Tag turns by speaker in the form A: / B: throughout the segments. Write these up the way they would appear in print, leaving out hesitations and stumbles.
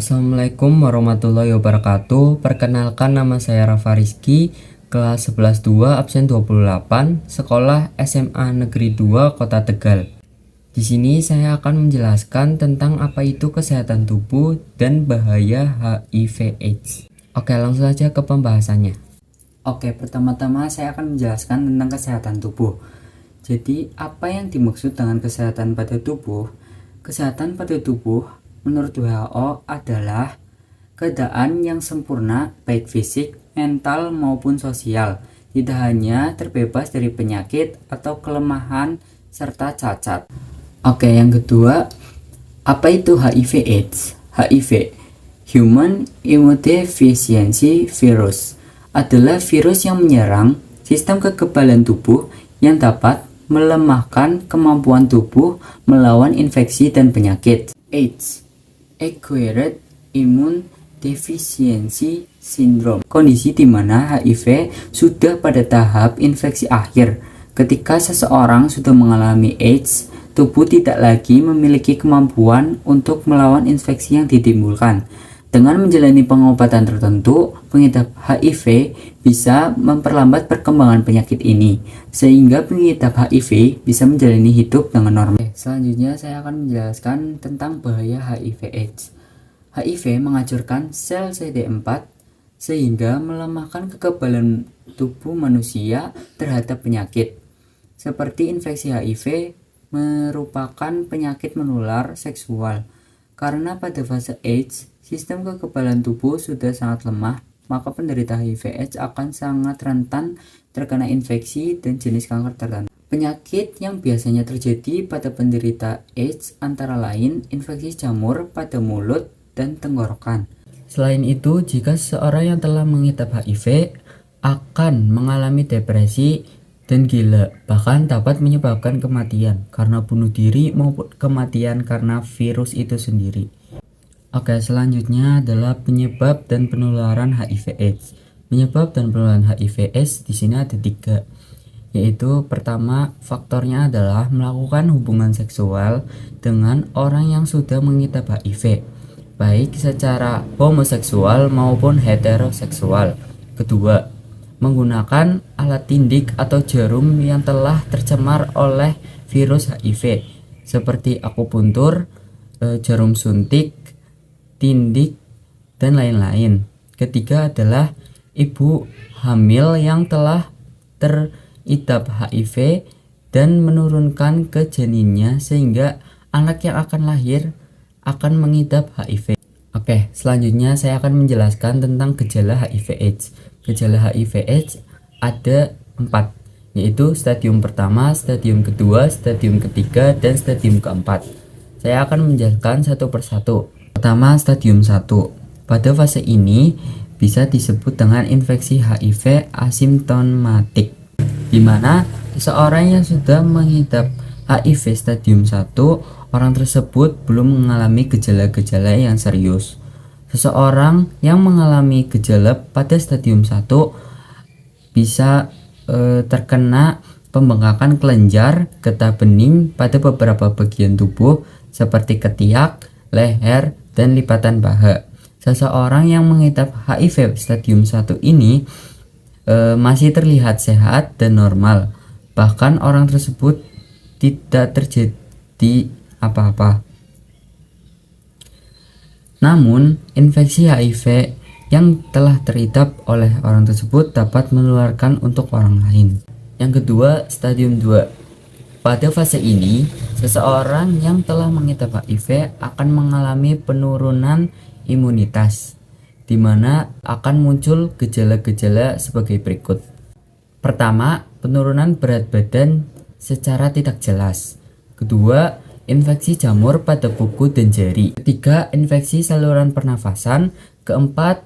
A: Assalamualaikum warahmatullahi wabarakatuh. Perkenalkan, nama saya Rafa Rizky, kelas 11-2 absen 28, sekolah SMA Negeri 2 Kota Tegal. Di sini saya akan menjelaskan tentang apa itu kesehatan tubuh dan bahaya HIV/AIDS. Oke, langsung saja ke pembahasannya. Oke, pertama-tama saya akan menjelaskan tentang kesehatan tubuh. Jadi, apa yang dimaksud dengan kesehatan pada tubuh? Kesehatan pada tubuh menurut WHO adalah keadaan yang sempurna baik fisik, mental maupun sosial, tidak hanya terbebas dari penyakit atau kelemahan serta cacat. Oke, yang kedua, apa itu HIV/AIDS? HIV, Human Immunodeficiency Virus, adalah virus yang menyerang sistem kekebalan tubuh yang dapat melemahkan kemampuan tubuh melawan infeksi dan penyakit. AIDS, Acquired Immune Deficiency Syndrome, kondisi di mana HIV sudah pada tahap infeksi akhir. Ketika seseorang sudah mengalami AIDS, tubuh tidak lagi memiliki kemampuan untuk melawan infeksi yang ditimbulkan. Dengan menjalani pengobatan tertentu, pengidap HIV bisa memperlambat perkembangan penyakit ini, sehingga pengidap HIV bisa menjalani hidup dengan normal. Selanjutnya saya akan menjelaskan tentang bahaya HIV/AIDS. HIV menghancurkan sel CD4 sehingga melemahkan kekebalan tubuh manusia terhadap penyakit. Seperti infeksi HIV merupakan penyakit menular seksual. Karena pada fase AIDS, sistem kekebalan tubuh sudah sangat lemah, maka penderita HIV/AIDS akan sangat rentan terkena infeksi dan jenis kanker tertentu. Penyakit yang biasanya terjadi pada penderita AIDS antara lain infeksi jamur pada mulut dan tenggorokan. Selain itu, jika seseorang yang telah mengidap HIV akan mengalami depresi dan gila, bahkan dapat menyebabkan kematian karena bunuh diri maupun kematian karena virus itu sendiri. Oke, selanjutnya adalah penyebab dan penularan HIV/AIDS. Penyebab dan penularan HIV/AIDS di sini ada 3, yaitu pertama, faktornya adalah melakukan hubungan seksual dengan orang yang sudah mengidap HIV, baik secara homoseksual maupun heteroseksual. Kedua, menggunakan alat tindik atau jarum yang telah tercemar oleh virus HIV, seperti akupuntur, jarum suntik, tindik, dan lain-lain. Ketiga adalah ibu hamil yang telah teridap HIV dan menurunkan ke janinnya sehingga anak yang akan lahir akan mengidap HIV. Oke, selanjutnya saya akan menjelaskan tentang gejala HIV/AIDS. Gejala HIV/AIDS ada 4, yaitu stadium pertama, stadium kedua, stadium ketiga, dan stadium keempat. Saya akan menjelaskan satu persatu. Pertama, stadium 1. Pada fase ini bisa disebut dengan infeksi HIV asimptomatik, di mana seseorang yang sudah mengidap HIV stadium 1, orang tersebut belum mengalami gejala-gejala yang serius. Seseorang yang mengalami gejala pada stadium 1 bisa terkena pembengkakan kelenjar getah bening pada beberapa bagian tubuh seperti ketiak, leher, dan lipatan paha. Seseorang yang mengidap HIV stadium 1 ini masih terlihat sehat dan normal. Bahkan orang tersebut tidak terjadi apa-apa. Namun, infeksi HIV yang telah teridap oleh orang tersebut dapat menularkan untuk orang lain. Yang kedua, stadium 2. Pada fase ini, seseorang yang telah mengidap HIV akan mengalami penurunan imunitas, di mana akan muncul gejala-gejala sebagai berikut. Pertama, penurunan berat badan secara tidak jelas. Kedua, infeksi jamur pada kuku dan jari. Ketiga, infeksi saluran pernafasan. Keempat,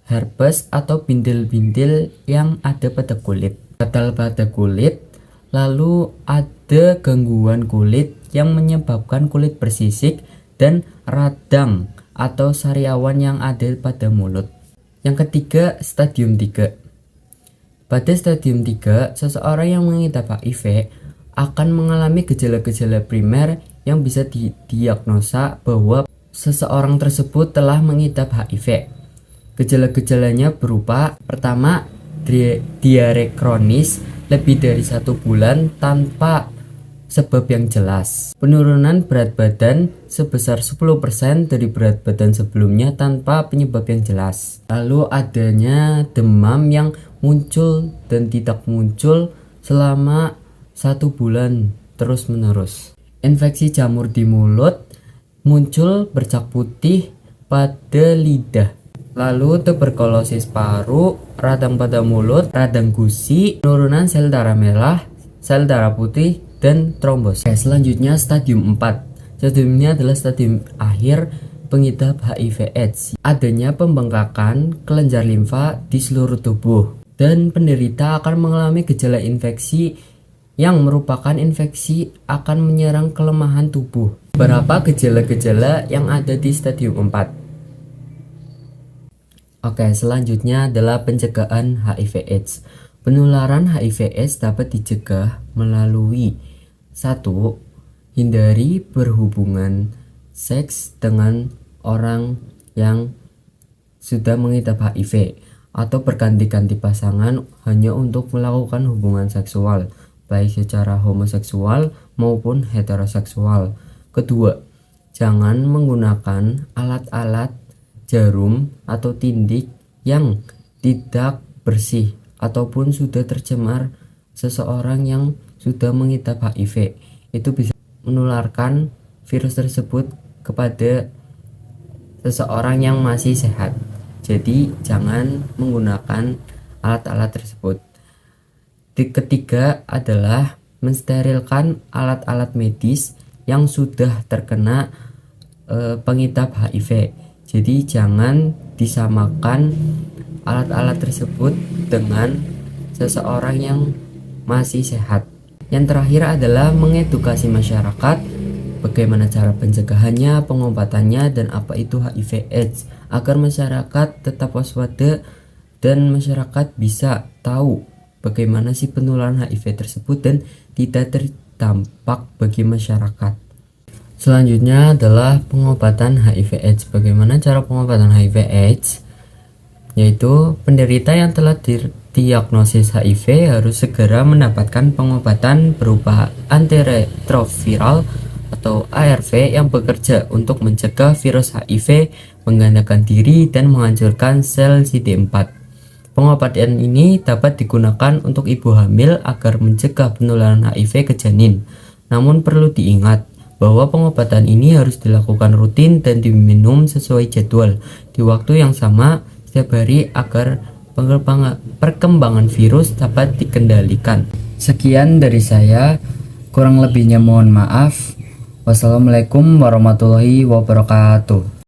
A: herpes atau bintil-bintil yang ada pada kulit. Gatal pada kulit. Lalu ada gangguan kulit yang menyebabkan kulit bersisik dan radang atau sariawan yang ada pada mulut. Yang ketiga, stadium 3. Pada stadium 3, seseorang yang mengidap HIV akan mengalami gejala-gejala primer yang bisa didiagnosa bahwa seseorang tersebut telah mengidap HIV. Gejala-gejalanya berupa: pertama, diare kronis lebih dari 1 bulan tanpa sebab yang jelas, penurunan berat badan sebesar 10% dari berat badan sebelumnya tanpa penyebab yang jelas, lalu adanya demam yang muncul dan tidak muncul selama 1 bulan terus menerus, infeksi jamur di mulut, muncul bercak putih pada lidah, lalu tuberkulosis paru, radang pada mulut, radang gusi, penurunan sel darah merah, sel darah putih, dan trombosit. Selanjutnya stadium 4. Stadium ini adalah stadium akhir pengidap HIV/AIDS. Adanya pembengkakan kelenjar limfa di seluruh tubuh, dan penderita akan mengalami gejala infeksi yang merupakan infeksi akan menyerang kelemahan tubuh. Berapa gejala-gejala yang ada di stadium 4? Oke, selanjutnya adalah pencegahan HIV/AIDS. Penularan HIV/AIDS dapat dicegah melalui 1. Hindari berhubungan seks dengan orang yang sudah mengidap HIV atau berganti-ganti pasangan hanya untuk melakukan hubungan seksual, baik secara homoseksual maupun heteroseksual. Kedua, jangan menggunakan alat-alat jarum atau tindik yang tidak bersih ataupun sudah tercemar. Seseorang yang sudah mengidap HIV itu bisa menularkan virus tersebut kepada seseorang yang masih sehat. Jadi jangan menggunakan alat-alat tersebut. Ketiga adalah mensterilkan alat-alat medis yang sudah terkena pengidap HIV. Jadi jangan disamakan alat-alat tersebut dengan seseorang yang masih sehat. Yang terakhir adalah mengedukasi masyarakat bagaimana cara pencegahannya, pengobatannya, dan apa itu HIV/AIDS agar masyarakat tetap waspada dan masyarakat bisa tahu bagaimana sih penularan HIV tersebut dan tidak terdampak bagi masyarakat. Selanjutnya adalah pengobatan HIV/AIDS. Bagaimana cara pengobatan HIV/AIDS? Yaitu penderita yang telah diagnosis HIV harus segera mendapatkan pengobatan berupa antiretroviral atau ARV yang bekerja untuk mencegah virus HIV menggandakan diri dan menghancurkan sel CD4. Pengobatan ini dapat digunakan untuk ibu hamil agar mencegah penularan HIV ke janin. Namun perlu diingat bahwa pengobatan ini harus dilakukan rutin dan diminum sesuai jadwal di waktu yang sama setiap hari agar perkembangan virus dapat dikendalikan. Sekian dari saya, kurang lebihnya mohon maaf. Wassalamualaikum warahmatullahi wabarakatuh.